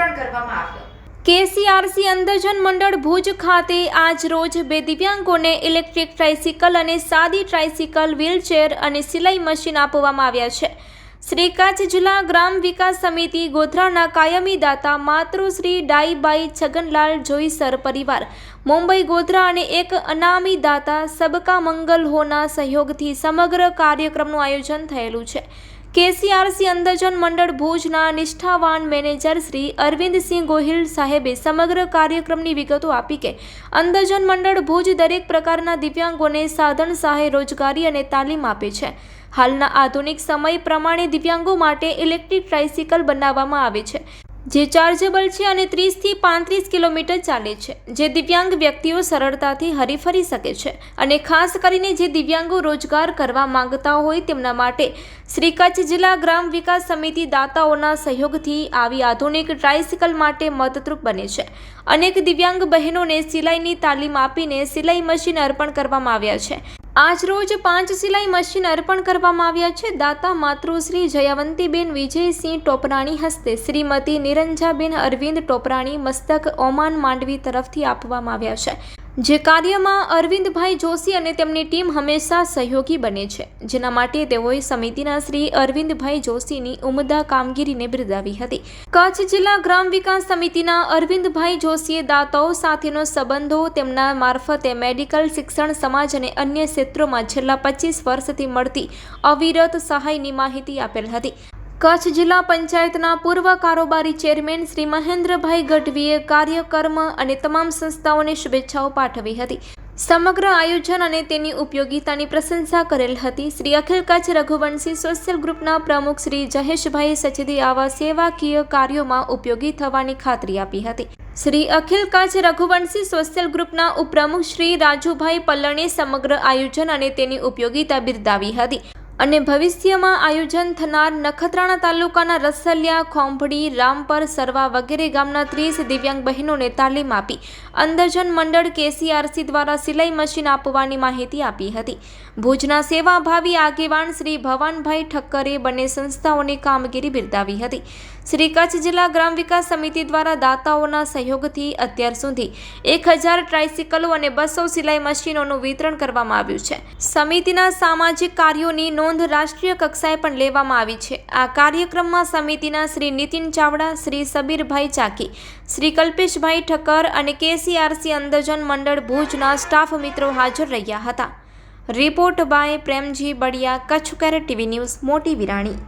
વિતરણ કરવામાં આવ્યું। કેસીઆરસી અંધજન મંડળ ભુજ ખાતે આજ રોજ 2 દિવ્યાંગોને ઇલેક્ટ્રિક ટ્રાઇસિકલ અને સાદી ટ્રાઇસિકલ, વ્હીલચેર અને સિલાઈ મશીન આપવામાં આવ્યા છે। શ્રી કચ્છ જિલ્લા ગ્રામ વિકાસ સમિતિ ગોધરાના કાયમી દાતા માતૃશ્રી ડાઈબાઈ છગનલાલ જોઈસર પરિવાર મુંબઈ ગોધરા અને એક અનામી દાતા સબકા મંગલ હોના સહયોગથી સમગ્ર કાર્યક્રમનું આયોજન થયેલું છે। કેસીઆરસી અંધજન મંડળ ભુજના નિષ્ઠાવાન મેનેજર શ્રી અરવિંદસિંહ ગોહિલ સાહેબે સમગ્ર કાર્યક્રમની વિગતો આપી કે અંધજન મંડળ ભુજ દરેક પ્રકારના દિવ્યાંગોને સાધન સહાય, રોજગારી અને તાલીમ આપે છે। હાલના આધુનિક સમય પ્રમાણે દિવ્યાંગો માટે ઇલેક્ટ્રિક ટ્રાઇસિકલ બનાવવામાં આવે છે જે ચાર્જેબલ છે અને 30 થી 35 કિલોમીટર ચાલે છે, જે દિવ્યાંગ વ્યક્તિઓ સરળતાથી હરીફરી શકે છે અને ખાસ કરીને જે દિવ્યાંગો રોજગાર કરવા માંગતા હોય તેમના માટે શ્રી કચ્છ જિલ્લા ગ્રામ વિકાસ સમિતિ દાતાઓના સહયોગથી આવી આધુનિક ટ્રાઇસિકલ માટે મદદરૂપ બને છે। અનેક દિવ્યાંગ બહેનોને સિલાઈની તાલીમ આપીને સિલાઈ મશીન અર્પણ કરવામાં આવ્યા છે। આજ રોજ 5 સિલાઈ મશીન અર્પણ કરવામાં આવ્યા છે। દાતા માતૃશ્રી જયાવંતીબેન વિજયસિંહ ટોપરાણી હસ્તે શ્રીમતી નિરંજાબેન અરવિંદ ટોપરાણી મસ્તક ઓમાન માંડવી તરફથી આપવામાં આવ્યા છે, જે કાર્યમાં અરવિંદભાઈ જોશી અને તેમની ટીમ હંમેશા સહયોગી બને છે, જેના માટે તેઓએ સમિતિના શ્રી અરવિંદભાઈ જોશીની ઉમદા કામગીરીને બિરદાવી હતી। કચ્છ જિલ્લા ગ્રામ વિકાસ સમિતિના અરવિંદભાઈ જોશીએ દાતાઓ સાથેનો સંબંધો, તેમના મારફતે મેડિકલ, શિક્ષણ, સમાજ અને અન્ય ક્ષેત્રોમાં છેલ્લા 25 વર્ષથી મળતી અવિરત સહાયની માહિતી આપેલ હતી। કચ્છ જિલ્લા પંચાયતના પૂર્વ કારોબારી ચેરમેન શ્રી મહેન્દ્રભાઈ ગઢવીએ કાર્યક્રમ અને તમામ સંસ્થાઓને શુભેચ્છાઓ પાઠવી હતી। સમગ્ર આયોજન અને તેની ઉપયોગિતાની પ્રશંસા કરેલ હતી। શ્રી અખિલ કચ્છ રઘુવંશી સોશિયલ ગ્રુપના પ્રમુખ શ્રી જયેશભાઈ સચદે આવા સેવાકીય કાર્યોમાં ઉપયોગી થવાની ખાતરી આપી હતી। શ્રી અખિલ કચ્છ રઘુવંશી સોશિયલ ગ્રુપના ઉપપ્રમુખ શ્રી રાજુભાઈ પલ્લણે સમગ્ર આયોજન અને તેની ઉપયોગિતા બિરદાવી હતી અને ભવિષ્યમાં આયોજન થનાર નખત્રાણા તાલુકાના રસલિયા, ખોંભડી, રામપર, સરવા વગેરે ગામના 30 દિવ્યાંગ બહેનોને તાલીમ આપી અંધજન મંડળ કેસીઆરસી દ્વારા સિલાઈ મશીન આપવાની માહિતી આપી હતી। ભુજના સેવાભાવી આગેવાન શ્રી ભવાનભાઈ ઠક્કરે બંને સંસ્થાઓની કામગીરી બિરદાવી હતી। શ્રી કચ્છ જિલ્લા ગ્રામ વિકાસ સમિતિ દ્વારા દાતાઓના સહયોગથી અત્યાર સુધી 1000 ટ્રાઇસિકલો અને 200 સિલાઈ મશીનોનું વિતરણ કરવામાં આવ્યું છે। સમિતિના સામાજિક કાર્યોની નોંધ રાષ્ટ્રીય કક્ષાએ પણ લેવામાં આવી છે। આ કાર્યક્રમમાં સમિતિના શ્રી નીતિન ચાવડા, શ્રી સબીરભાઈ ચાકી, શ્રી કલ્પેશભાઈ ઠક્કર અને કેસીઆરસી અંધજન મંડળ ભુજના સ્ટાફ મિત્રો હાજર રહ્યા હતા। Report by Premji Baliya, Kutch care TV news, Moti Virani.